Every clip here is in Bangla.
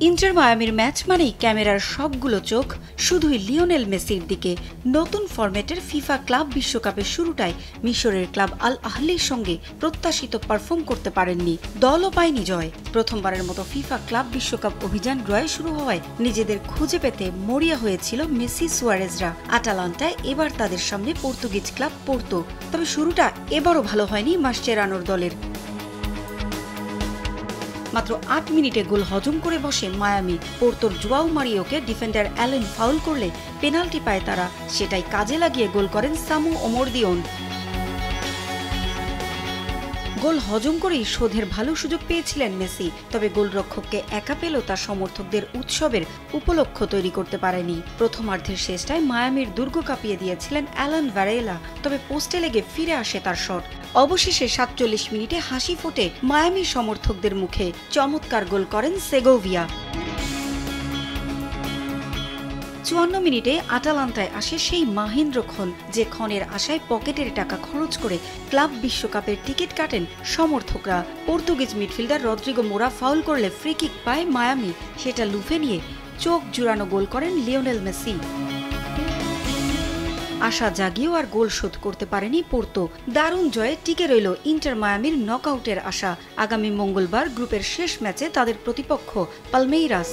ইন্টার মায়ামির ম্যাচ মানেই ক্যামেরার সবগুলো চোখ শুধুই লিওনেল মেসির দিকে। নতুন ফরম্যাটের ফিফা ক্লাব বিশ্বকাপের শুরুটায় মিশরের ক্লাব আল আহলির সঙ্গে প্রত্যাশিত পারফর্ম করতে পারেননি, দলও পায়নি জয়। প্রথমবারের মতো ফিফা ক্লাব বিশ্বকাপ অভিযান ড্রয়ে শুরু হওয়ায় নিজেদের খুঁজে পেতে মরিয়া হয়েছিল মেসি সুয়ারেজরা। আটালান্টায় এবার তাদের সামনে পর্তুগিজ ক্লাব পোর্তো। তবে শুরুটা এবারও ভালো হয়নি মাসচেরানোর দলের। মাত্র ৮ মিনিটে গোল হজম করে বসে মায়ামি। পোর্তোর জোয়াও মারিওকে ডিফেন্ডার অ্যালেন ফাউল করলে পেনাল্টি পায় তারা, সেটাই কাজে লাগিয়ে গোল করেন সামু ওমরদিওন। গোল হজম করেই শোধের ভালো সুযোগ পেয়েছিলেন মেসি, তবে গোলরক্ষককে একা পেলেও তার সমর্থকদের উৎসবের উপলক্ষ তৈরি করতে পারেনি। প্রথমার্ধের শেষটায় মায়ামির দুর্গ কাঁপিয়ে দিয়েছিলেন অ্যালান ভারেলা, তবে পোস্টে লেগে ফিরে আসে তার শট। অবশেষে ৪৭ মিনিটে হাসি ফোটে মায়ামির সমর্থকদের মুখে, চমৎকার গোল করেন সেগোভিয়া। ৫৪ মিনিটে আটালান্টায় আসে সেই মাহেন্দ্র খন, যে ক্ষণের আশায় পকেটের টাকা খরচ করে ক্লাব বিশ্বকাপের টিকিট কাটেন সমর্থকরা। পর্তুগিজ মিডফিল্ডার রদ্রিগো মোরা ফাউল করলে ফ্রি কিক পায় মায়ামি, সেটা লুফে নিয়ে চোখ জুড়ানো গোল করেন লিওনেল মেসি। আশা জাগিয়েও আর গোল শোধ করতে পারেনি পোর্তো। দারুণ জয়ে টিকে রইল ইন্টার মায়ামির নকআউটের আশা। আগামী মঙ্গলবার গ্রুপের শেষ ম্যাচে তাদের প্রতিপক্ষ পালমেইরাস।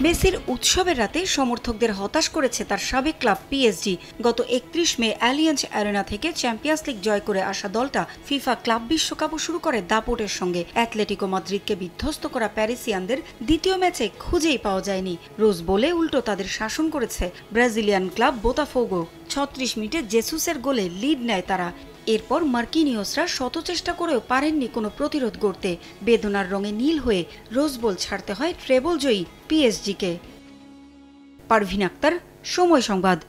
মেসির উৎসবের রাতে সমর্থকদের হতাশ করেছে তার সাবেক ক্লাব পিএসজি। গত ৩১ মে অ্যালিয়াঞ্জ অ্যারেনা থেকে চ্যাম্পিয়ন্স লিগ জয় করে আসা দলটা ফিফা ক্লাব বিশ্বকাপও শুরু করে দাপটের সঙ্গে। অ্যাটলেটিকো মাদ্রিদকে বিধ্বস্ত করা প্যারিসিয়ানদের দ্বিতীয় ম্যাচে খুঁজেই পাওয়া যায়নি। রোজ বলে উল্টো তাদের শাসন করেছে ব্রাজিলিয়ান ক্লাব বোতাফোগো। ৩৬ মিনিটে জেসুসের গোলে লিড নেয় তারা। এরপর মার্কিনিয়সরা শত চেষ্টা করেও পারেননি কোনো প্রতিরোধ গড়তে। বেদনার রঙে নীল হয়ে রোজ বল ছাড়তে হয় ট্রেবল জয়ী পিএসজিকে। পারভিন আক্তার, সময় সংবাদ।